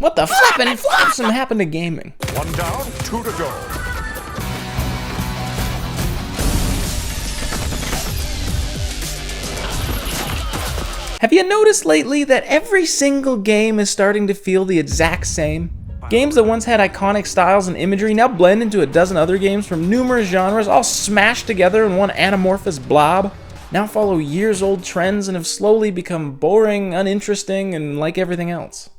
What the flippin' flopsome happened to gaming? One down, two to go. Have you noticed lately that every single game is starting to feel the exact same? Games that once had iconic styles and imagery now blend into a dozen other games from numerous genres, all smashed together in one anamorphous blob. Now follow years-old trends and have slowly become boring, uninteresting, and like everything else.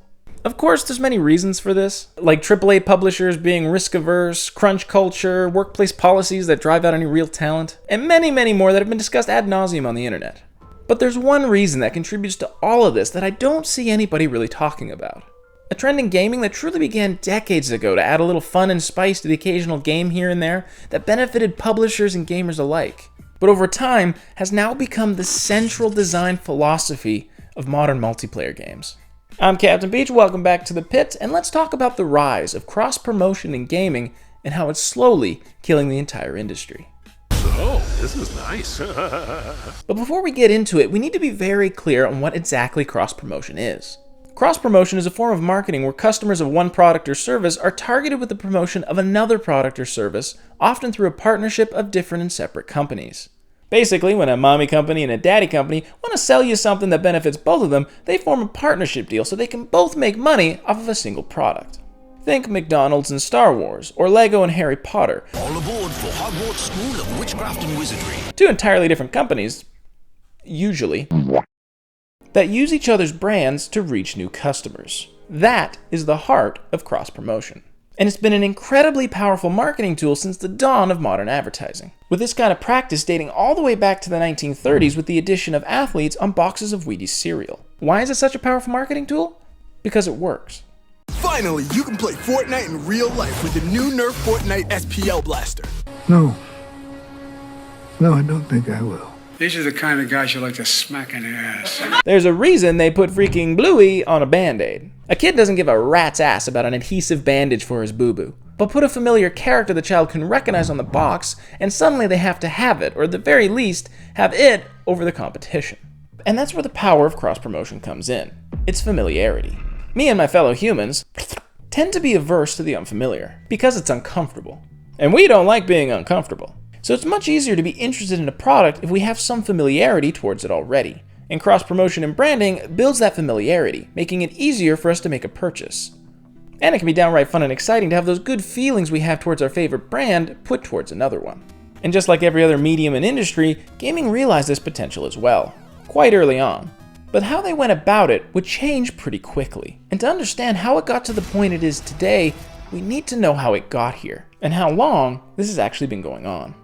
Of course, there's many reasons for this, like AAA publishers being risk-averse, crunch culture, workplace policies that drive out any real talent, and many, many more that have been discussed ad nauseum on the internet. But there's one reason that contributes to all of this that I don't see anybody really talking about. A trend in gaming that truly began decades ago to add a little fun and spice to the occasional game here and there that benefited publishers and gamers alike, but over time has now become the central design philosophy of modern multiplayer games. I'm Captain Peach, welcome back to the pit, and let's talk about the rise of cross-promotion in gaming and how it's slowly killing the entire industry. Oh, this is nice. But before we get into it, we need to be very clear on what exactly cross-promotion is. Cross-promotion is a form of marketing where customers of one product or service are targeted with the promotion of another product or service, often through a partnership of different and separate companies. Basically, when a mommy company and a daddy company want to sell you something that benefits both of them, they form a partnership deal so they can both make money off of a single product. Think McDonald's and Star Wars, or Lego and Harry Potter. All aboard for Hogwarts School of Witchcraft and Wizardry. Two entirely different companies, usually, that use each other's brands to reach new customers. That is the heart of cross-promotion. And it's been an incredibly powerful marketing tool since the dawn of modern advertising, with this kind of practice dating all the way back to the 1930s with the addition of athletes on boxes of Wheaties cereal. Why is it such a powerful marketing tool? Because it works. Finally, you can play Fortnite in real life with the new Nerf Fortnite SPL Blaster. No, I don't think I will. These are the kind of guys you like to smack in the ass. There's a reason they put freaking Bluey on a Band-Aid. A kid doesn't give a rat's ass about an adhesive bandage for his boo-boo, but put a familiar character the child can recognize on the box, and suddenly they have to have it, or at the very least, have it over the competition. And that's where the power of cross-promotion comes in. It's familiarity. Me and my fellow humans tend to be averse to the unfamiliar, because it's uncomfortable. And we don't like being uncomfortable. So it's much easier to be interested in a product if we have some familiarity towards it already. And cross-promotion and branding builds that familiarity, making it easier for us to make a purchase. And it can be downright fun and exciting to have those good feelings we have towards our favorite brand put towards another one. And just like every other medium and industry, gaming realized this potential as well, quite early on. But how they went about it would change pretty quickly. And to understand how it got to the point it is today, we need to know how it got here, and how long this has actually been going on.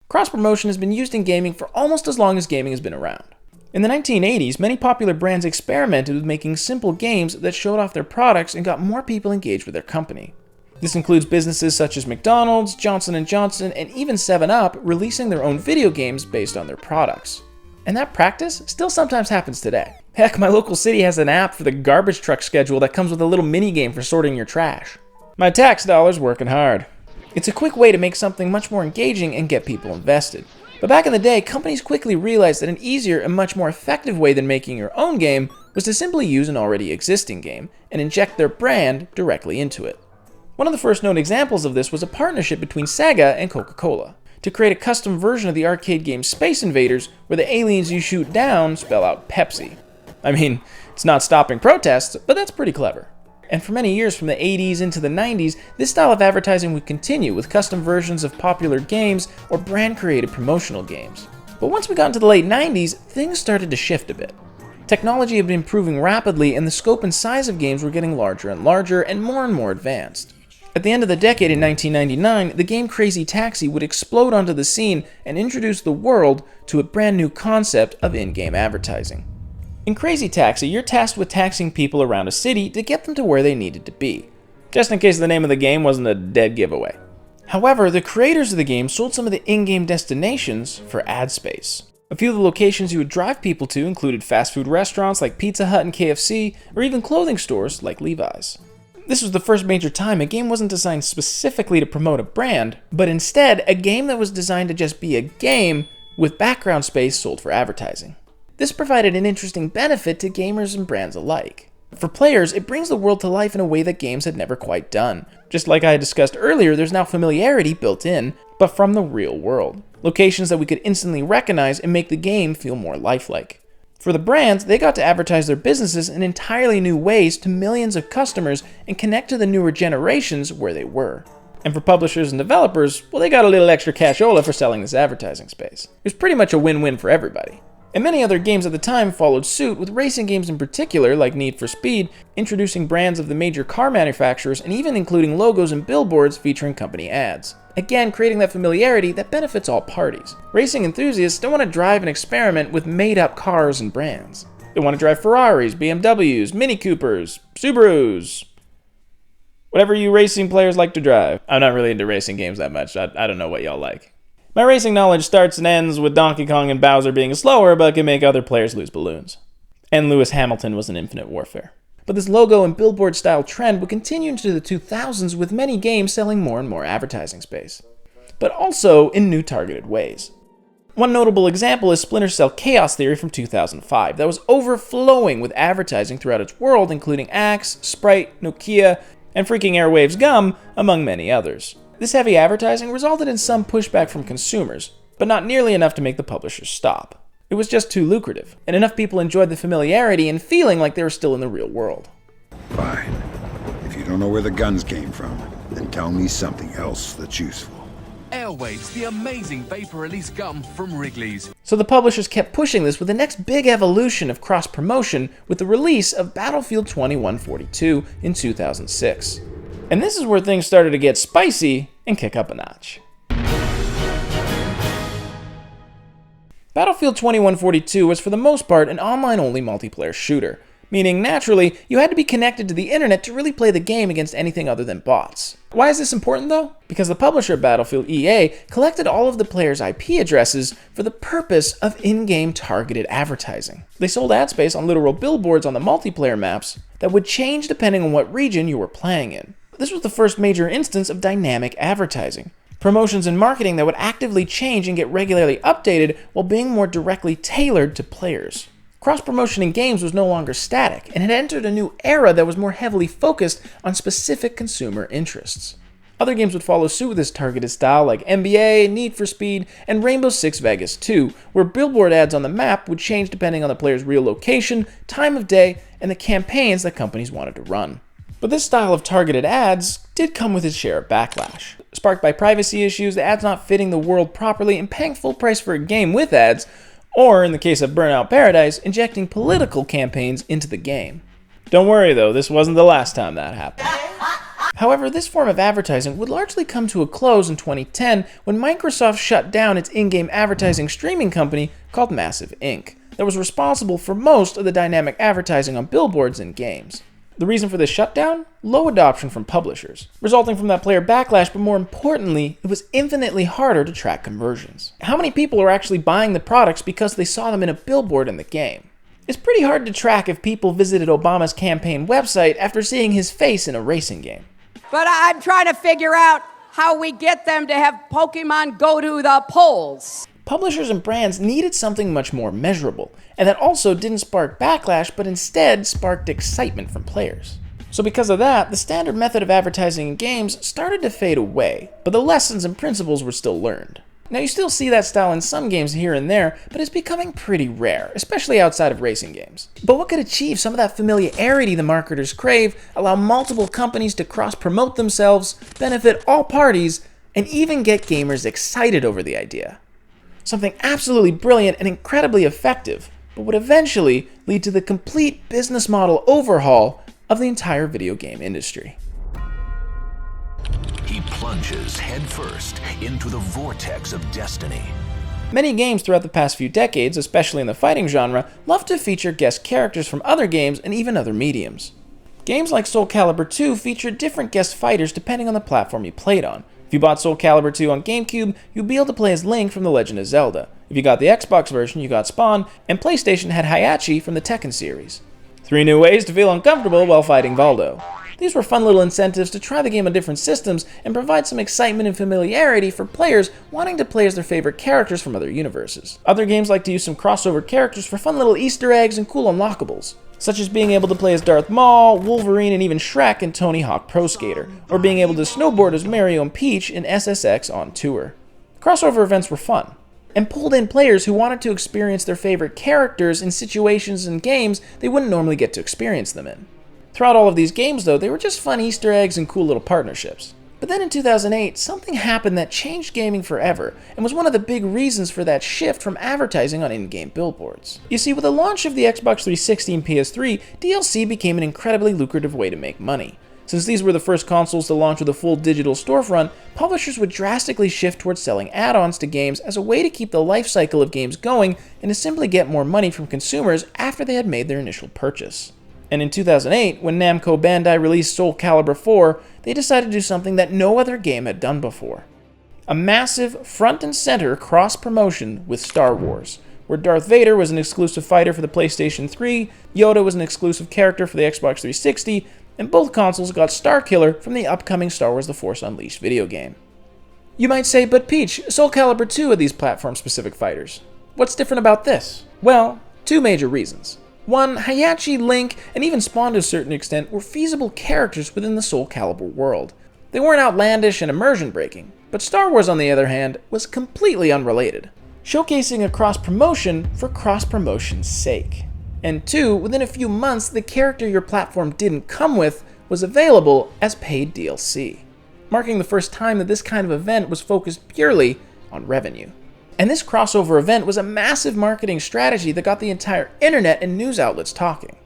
Cross-promotion has been used in gaming for almost as long as gaming has been around. In the 1980s, many popular brands experimented with making simple games that showed off their products and got more people engaged with their company. This includes businesses such as McDonald's, Johnson & Johnson, and even 7-Up releasing their own video games based on their products. And that practice still sometimes happens today. Heck, my local city has an app for the garbage truck schedule that comes with a little mini-game for sorting your trash. My tax dollar's working hard. It's a quick way to make something much more engaging and get people invested. But back in the day, companies quickly realized that an easier and much more effective way than making your own game was to simply use an already existing game and inject their brand directly into it. One of the first known examples of this was a partnership between Sega and Coca-Cola to create a custom version of the arcade game Space Invaders where the aliens you shoot down spell out Pepsi. I mean, it's not stopping protests, but that's pretty clever. And for many years from the 80s into the 90s, this style of advertising would continue with custom versions of popular games or brand-created promotional games. But once we got into the late 90s, things started to shift a bit. Technology had been improving rapidly and the scope and size of games were getting larger and larger and more advanced. At the end of the decade in 1999, the game Crazy Taxi would explode onto the scene and introduce the world to a brand new concept of in-game advertising. In Crazy Taxi, you're tasked with taxiing people around a city to get them to where they needed to be, just in case the name of the game wasn't a dead giveaway. However, the creators of the game sold some of the in-game destinations for ad space. A few of the locations you would drive people to included fast food restaurants like Pizza Hut and KFC, or even clothing stores like Levi's. This was the first major time a game wasn't designed specifically to promote a brand, but instead a game that was designed to just be a game with background space sold for advertising. This provided an interesting benefit to gamers and brands alike. For players, it brings the world to life in a way that games had never quite done. Just like I had discussed earlier, there's now familiarity built in, but from the real world. Locations that we could instantly recognize and make the game feel more lifelike. For the brands, they got to advertise their businesses in entirely new ways to millions of customers and connect to the newer generations where they were. And for publishers and developers, well, they got a little extra cashola for selling this advertising space. It was pretty much a win-win for everybody. And many other games at the time followed suit, with racing games in particular, like Need for Speed, introducing brands of the major car manufacturers and even including logos and billboards featuring company ads. Again, creating that familiarity that benefits all parties. Racing enthusiasts don't want to drive and experiment with made-up cars and brands. They want to drive Ferraris, BMWs, Mini Coopers, Subarus, whatever you racing players like to drive. I'm not really into racing games that much. I don't know what y'all like. My racing knowledge starts and ends with Donkey Kong and Bowser being slower but can make other players lose balloons. And Lewis Hamilton was in Infinite Warfare. But this logo and billboard style trend would continue into the 2000s, with many games selling more and more advertising space. But also in new targeted ways. One notable example is Splinter Cell Chaos Theory from 2005 that was overflowing with advertising throughout its world, including Axe, Sprite, Nokia, and freaking Airwaves gum, among many others. This heavy advertising resulted in some pushback from consumers, but not nearly enough to make the publishers stop. It was just too lucrative, and enough people enjoyed the familiarity and feeling like they were still in the real world. Fine. If you don't know where the guns came from, then tell me something else that's useful. Airwaves, the amazing vapor release gum from Wrigley's. So the publishers kept pushing this with the next big evolution of cross-promotion with the release of Battlefield 2142 in 2006. And this is where things started to get spicy and kick up a notch. Battlefield 2142 was for the most part an online-only multiplayer shooter, meaning naturally you had to be connected to the internet to really play the game against anything other than bots. Why is this important though? Because the publisher of Battlefield, EA, collected all of the players' IP addresses for the purpose of in-game targeted advertising. They sold ad space on literal billboards on the multiplayer maps that would change depending on what region you were playing in. This was the first major instance of dynamic advertising. Promotions and marketing that would actively change and get regularly updated while being more directly tailored to players. Cross-promotion in games was no longer static and had entered a new era that was more heavily focused on specific consumer interests. Other games would follow suit with this targeted style, like NBA, Need for Speed, and Rainbow Six Vegas 2, where billboard ads on the map would change depending on the player's real location, time of day, and the campaigns that companies wanted to run. But this style of targeted ads did come with its share of backlash. Sparked by privacy issues, the ads not fitting the world properly, and paying full price for a game with ads, or in the case of Burnout Paradise, injecting political campaigns into the game. Don't worry though, this wasn't the last time that happened. However, this form of advertising would largely come to a close in 2010 when Microsoft shut down its in-game advertising streaming company called Massive Inc. that was responsible for most of the dynamic advertising on billboards in games. The reason for this shutdown? Low adoption from publishers, resulting from that player backlash, but more importantly, it was infinitely harder to track conversions. How many people are actually buying the products because they saw them in a billboard in the game? It's pretty hard to track if people visited Obama's campaign website after seeing his face in a racing game. But I'm trying to figure out how we get them to have Pokemon go to the polls. Publishers and brands needed something much more measurable, and that also didn't spark backlash, but instead sparked excitement from players. So because of that, the standard method of advertising in games started to fade away, but the lessons and principles were still learned. Now you still see that style in some games here and there, but it's becoming pretty rare, especially outside of racing games. But what could achieve some of that familiarity the marketers crave, allow multiple companies to cross-promote themselves, benefit all parties, and even get gamers excited over the idea? Something absolutely brilliant and incredibly effective, but would eventually lead to the complete business model overhaul of the entire video game industry. He plunges headfirst into the vortex of destiny. Many games throughout the past few decades, especially in the fighting genre, love to feature guest characters from other games and even other mediums. Games like Soul Calibur 2 featured different guest fighters depending on the platform you played on. If you bought Soul Calibur 2 on GameCube, you'd be able to play as Link from The Legend of Zelda. If you got the Xbox version, you got Spawn, and PlayStation had Hayachi from the Tekken series. 3 new ways to feel uncomfortable while fighting Valdo. These were fun little incentives to try the game on different systems and provide some excitement and familiarity for players wanting to play as their favorite characters from other universes. Other games like to use some crossover characters for fun little Easter eggs and cool unlockables, such as being able to play as Darth Maul, Wolverine, and even Shrek in Tony Hawk Pro Skater, or being able to snowboard as Mario and Peach in SSX On Tour. Crossover events were fun, and pulled in players who wanted to experience their favorite characters in situations and games they wouldn't normally get to experience them in. Throughout all of these games, though, they were just fun Easter eggs and cool little partnerships. But then in 2008, something happened that changed gaming forever, and was one of the big reasons for that shift from advertising on in-game billboards. You see, with the launch of the Xbox 360 and PS3, DLC became an incredibly lucrative way to make money. Since these were the first consoles to launch with a full digital storefront, publishers would drastically shift towards selling add-ons to games as a way to keep the life cycle of games going and to simply get more money from consumers after they had made their initial purchase. And in 2008, when Namco Bandai released Soul Calibur 4, they decided to do something that no other game had done before. A massive, front and center cross-promotion with Star Wars, where Darth Vader was an exclusive fighter for the PlayStation 3, Yoda was an exclusive character for the Xbox 360, and both consoles got Starkiller from the upcoming Star Wars The Force Unleashed video game. You might say, but Peach, Soul Calibur 2 had these platform-specific fighters. What's different about this? Well, two major reasons. One, Hayachi, Link, and even Spawn to a certain extent were feasible characters within the Soul Calibur world. They weren't outlandish and immersion-breaking, but Star Wars, on the other hand, was completely unrelated, showcasing a cross-promotion for cross-promotion's sake. And two, within a few months, the character your platform didn't come with was available as paid DLC, marking the first time that this kind of event was focused purely on revenue. And this crossover event was a massive marketing strategy that got the entire internet and news outlets talking.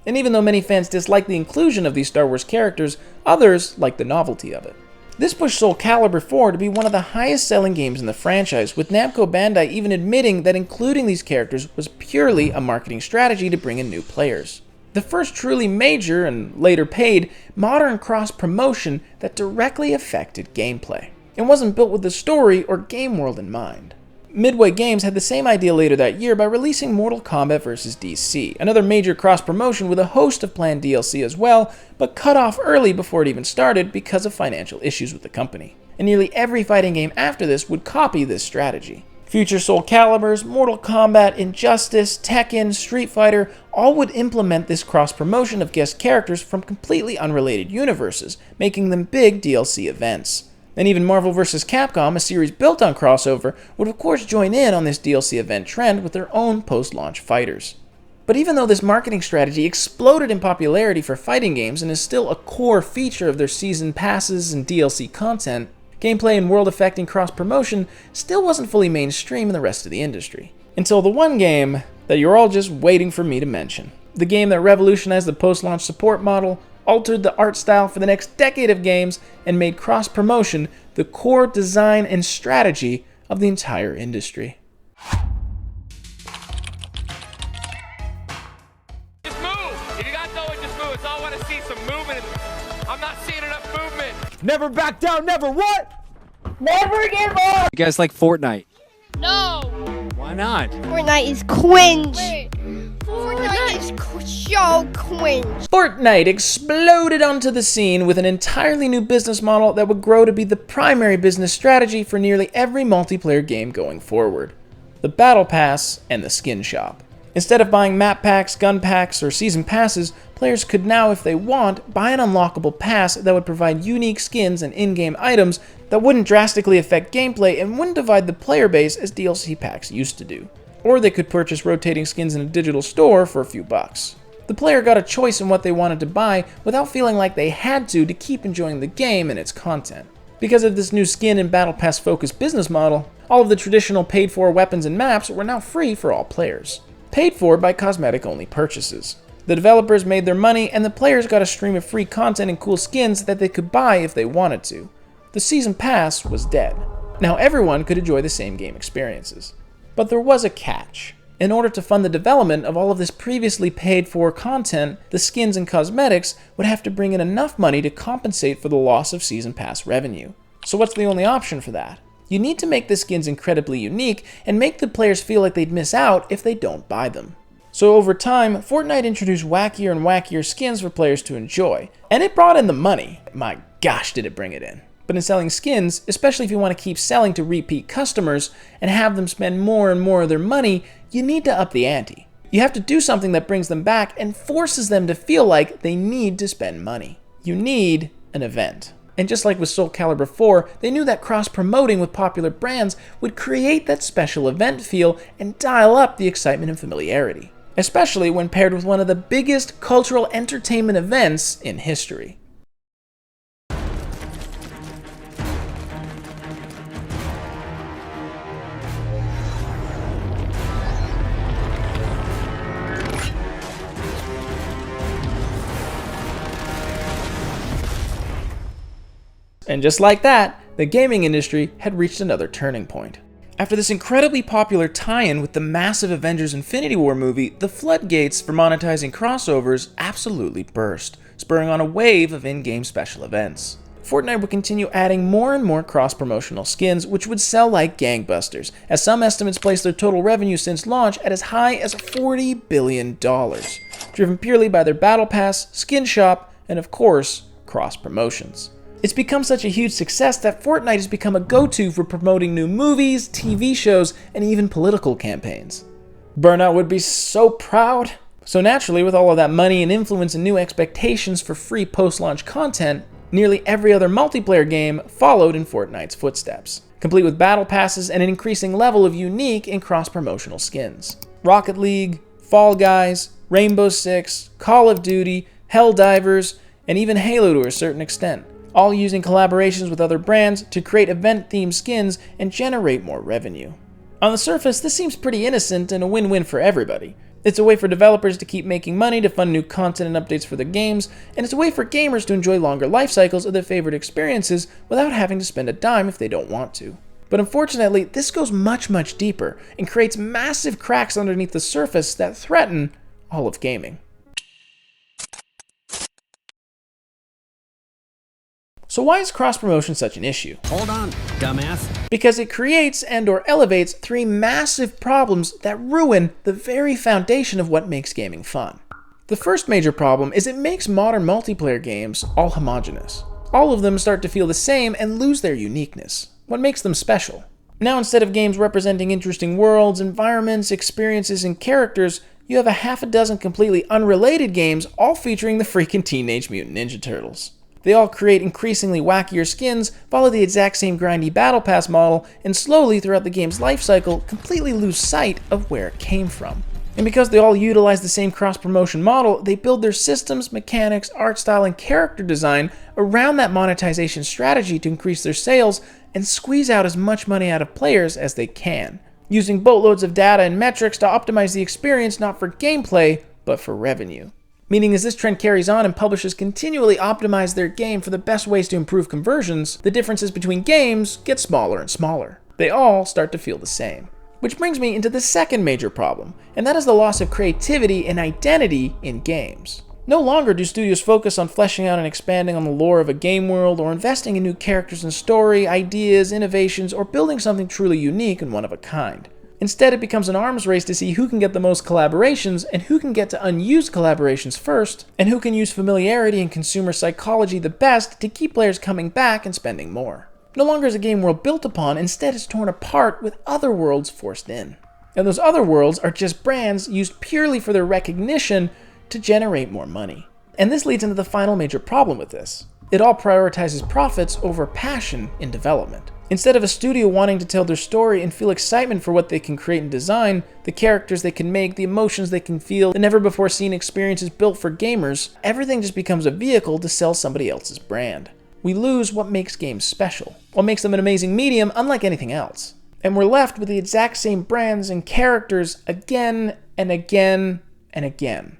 And even though many fans disliked the inclusion of these Star Wars characters, others liked the novelty of it. This pushed Soul Calibur 4 to be one of the highest selling games in the franchise, with Namco Bandai even admitting that including these characters was purely a marketing strategy to bring in new players. The first truly major, and later paid, modern cross-promotion that directly affected gameplay, and wasn't built with the story or game world in mind. Midway Games had the same idea later that year by releasing Mortal Kombat vs. DC, another major cross-promotion with a host of planned DLC as well, but cut off early before it even started because of financial issues with the company. And nearly every fighting game after this would copy this strategy. Future Soul Caliburs, Mortal Kombat, Injustice, Tekken, Street Fighter all would implement this cross-promotion of guest characters from completely unrelated universes, making them big DLC events. And even Marvel vs. Capcom, a series built on crossover, would of course join in on this DLC event trend with their own post-launch fighters. But even though this marketing strategy exploded in popularity for fighting games and is still a core feature of their season passes and DLC content, gameplay and world-affecting cross-promotion still wasn't fully mainstream in the rest of the industry. Until the one game that you're all just waiting for me to mention. The game that revolutionized the post-launch support model, altered the art style for the next decade of games, and made cross-promotion the core design and strategy of the entire industry. Just move! If you got to throw it, just move. It's all I want to see, some movement. I'm not seeing enough movement. Never back down, never what? Never give up! You guys like Fortnite? No! Why not? Fortnite is cringe! Fortnite is so cringe! Fortnite exploded onto the scene with an entirely new business model that would grow to be the primary business strategy for nearly every multiplayer game going forward: the Battle Pass and the Skin Shop. Instead of buying map packs, gun packs, or season passes, players could now, if they want, buy an unlockable pass that would provide unique skins and in-game items that wouldn't drastically affect gameplay and wouldn't divide the player base as DLC packs used to do. Or they could purchase rotating skins in a digital store for a few bucks. The player got a choice in what they wanted to buy without feeling like they had to keep enjoying the game and its content. Because of this new skin and Battle Pass focused business model, all of the traditional paid-for weapons and maps were now free for all players. Paid for by cosmetic-only purchases. The developers made their money, and the players got a stream of free content and cool skins that they could buy if they wanted to. The Season Pass was dead. Now everyone could enjoy the same game experiences. But there was a catch. In order to fund the development of all of this previously paid-for content, the skins and cosmetics would have to bring in enough money to compensate for the loss of Season Pass revenue. So what's the only option for that? You need to make the skins incredibly unique and make the players feel like they'd miss out if they don't buy them. So over time, Fortnite introduced wackier and wackier skins for players to enjoy. And it brought in the money. My gosh, did it bring it in. But in selling skins, especially if you want to keep selling to repeat customers and have them spend more and more of their money, you need to up the ante. You have to do something that brings them back and forces them to feel like they need to spend money. You need an event. And just like with Soul Calibur 4, they knew that cross-promoting with popular brands would create that special event feel and dial up the excitement and familiarity, especially when paired with one of the biggest cultural entertainment events in history. And just like that, the gaming industry had reached another turning point. After this incredibly popular tie-in with the massive Avengers Infinity War movie, the floodgates for monetizing crossovers absolutely burst, spurring on a wave of in-game special events. Fortnite would continue adding more and more cross-promotional skins, which would sell like gangbusters, as some estimates place their total revenue since launch at as high as $40 billion, driven purely by their Battle Pass, skin shop, and of course, cross-promotions. It's become such a huge success that Fortnite has become a go-to for promoting new movies, TV shows, and even political campaigns. Burnout would be so proud. So naturally, with all of that money and influence and new expectations for free post-launch content, nearly every other multiplayer game followed in Fortnite's footsteps, complete with battle passes and an increasing level of unique and cross-promotional skins. Rocket League, Fall Guys, Rainbow Six, Call of Duty, Helldivers, and even Halo to a certain extent, all using collaborations with other brands to create event-themed skins and generate more revenue. On the surface, this seems pretty innocent and a win-win for everybody. It's a way for developers to keep making money to fund new content and updates for their games, and it's a way for gamers to enjoy longer life cycles of their favorite experiences without having to spend a dime if they don't want to. But unfortunately, this goes much, much deeper and creates massive cracks underneath the surface that threaten all of gaming. So why is cross-promotion such an issue? Hold on, dumbass. Because it creates and/or elevates three massive problems that ruin the very foundation of what makes gaming fun. The first major problem is it makes modern multiplayer games all homogeneous. All of them start to feel the same and lose their uniqueness. What makes them special? Now, instead of games representing interesting worlds, environments, experiences, and characters, you have a half a dozen completely unrelated games all featuring the freaking Teenage Mutant Ninja Turtles. They all create increasingly wackier skins, follow the exact same grindy battle pass model, and slowly throughout the game's lifecycle completely lose sight of where it came from. And because they all utilize the same cross-promotion model, they build their systems, mechanics, art style, and character design around that monetization strategy to increase their sales and squeeze out as much money out of players as they can, using boatloads of data and metrics to optimize the experience not for gameplay, but for revenue. Meaning as this trend carries on and publishers continually optimize their game for the best ways to improve conversions, the differences between games get smaller and smaller. They all start to feel the same. Which brings me into the second major problem, and that is the loss of creativity and identity in games. No longer do studios focus on fleshing out and expanding on the lore of a game world or investing in new characters and story, ideas, innovations, or building something truly unique and one of a kind. Instead, it becomes an arms race to see who can get the most collaborations and who can get to unused collaborations first, and who can use familiarity and consumer psychology the best to keep players coming back and spending more. No longer is a game world built upon, instead it's torn apart with other worlds forced in. And those other worlds are just brands used purely for their recognition to generate more money. And this leads into the final major problem with this. It all prioritizes profits over passion in development. Instead of a studio wanting to tell their story and feel excitement for what they can create and design, the characters they can make, the emotions they can feel, the never-before-seen experiences built for gamers, everything just becomes a vehicle to sell somebody else's brand. We lose what makes games special, what makes them an amazing medium unlike anything else. And we're left with the exact same brands and characters again and again and again.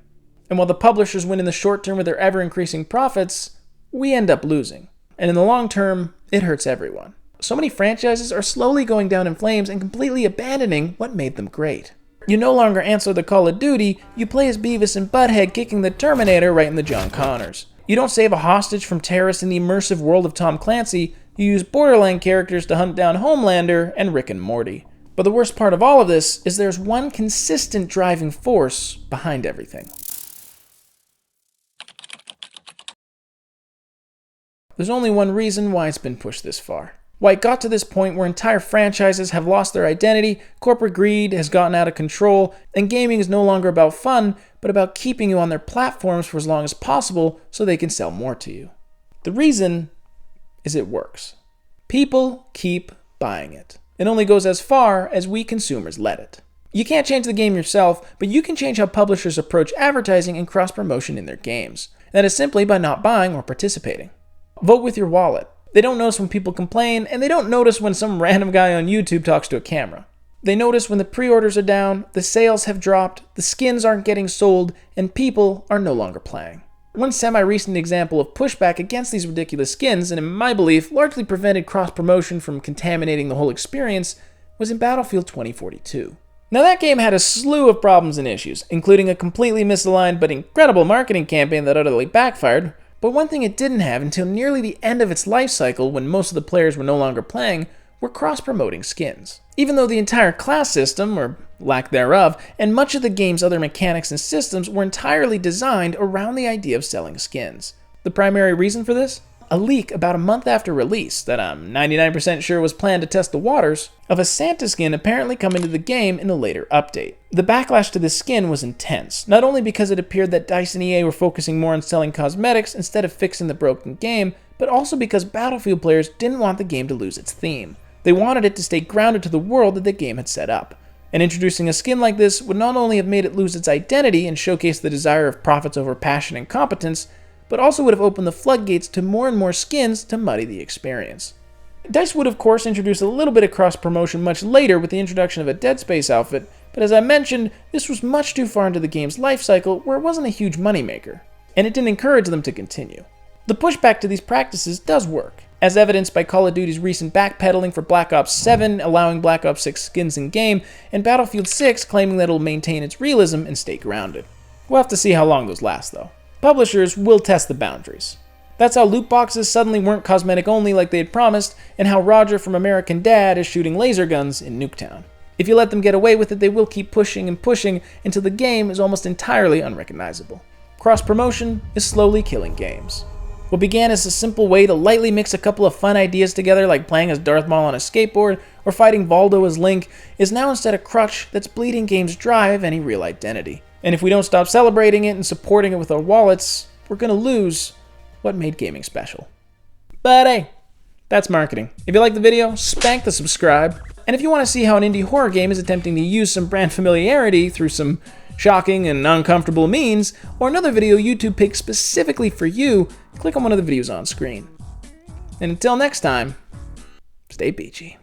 And while the publishers win in the short term with their ever-increasing profits, we end up losing. And in the long term, it hurts everyone. So many franchises are slowly going down in flames and completely abandoning what made them great. You no longer answer the Call of Duty, you play as Beavis and Butthead kicking the Terminator right in the John Connors. You don't save a hostage from terrorists in the immersive world of Tom Clancy, you use Borderland characters to hunt down Homelander and Rick and Morty. But the worst part of all of this is there's one consistent driving force behind everything. There's only one reason why it's been pushed this far. Why it got to this point where entire franchises have lost their identity, corporate greed has gotten out of control, and gaming is no longer about fun, but about keeping you on their platforms for as long as possible so they can sell more to you. The reason is it works. People keep buying it. It only goes as far as we consumers let it. You can't change the game yourself, but you can change how publishers approach advertising and cross-promotion in their games. That is simply by not buying or participating. Vote with your wallet. They don't notice when people complain, and they don't notice when some random guy on YouTube talks to a camera. They notice when the pre-orders are down, the sales have dropped, the skins aren't getting sold, and people are no longer playing. One semi-recent example of pushback against these ridiculous skins, and in my belief, largely prevented cross-promotion from contaminating the whole experience, was in Battlefield 2042. Now that game had a slew of problems and issues, including a completely misaligned but incredible marketing campaign that utterly backfired. But one thing it didn't have until nearly the end of its life cycle, when most of the players were no longer playing, were cross-promoting skins. Even though the entire class system, or lack thereof, and much of the game's other mechanics and systems were entirely designed around the idea of selling skins. The primary reason for this? A leak about a month after release, that I'm 99% sure was planned to test the waters, of a Santa skin apparently coming to the game in a later update. The backlash to this skin was intense, not only because it appeared that DICE and EA were focusing more on selling cosmetics instead of fixing the broken game, but also because Battlefield players didn't want the game to lose its theme. They wanted it to stay grounded to the world that the game had set up. And introducing a skin like this would not only have made it lose its identity and showcase the desire of profits over passion and competence, but also would have opened the floodgates to more and more skins to muddy the experience. DICE would of course introduce a little bit of cross-promotion much later with the introduction of a Dead Space outfit, but as I mentioned, this was much too far into the game's life cycle where it wasn't a huge moneymaker, and it didn't encourage them to continue. The pushback to these practices does work, as evidenced by Call of Duty's recent backpedaling for Black Ops 7 allowing Black Ops 6 skins in-game, and Battlefield 6 claiming that it'll maintain its realism and stay grounded. We'll have to see how long those last though. Publishers will test the boundaries. That's how loot boxes suddenly weren't cosmetic only like they had promised, and how Roger from American Dad is shooting laser guns in Nuketown. If you let them get away with it, they will keep pushing and pushing until the game is almost entirely unrecognizable. Cross-promotion is slowly killing games. What began as a simple way to lightly mix a couple of fun ideas together like playing as Darth Maul on a skateboard or fighting Voldo as Link is now instead a crutch that's bleeding games dry of any real identity. And if we don't stop celebrating it and supporting it with our wallets, we're gonna lose what made gaming special. But hey, that's marketing. If you liked the video, spank the subscribe. And if you want to see how an indie horror game is attempting to use some brand familiarity through some shocking and uncomfortable means, or another video YouTube picked specifically for you, click on one of the videos on screen. And until next time, stay beachy.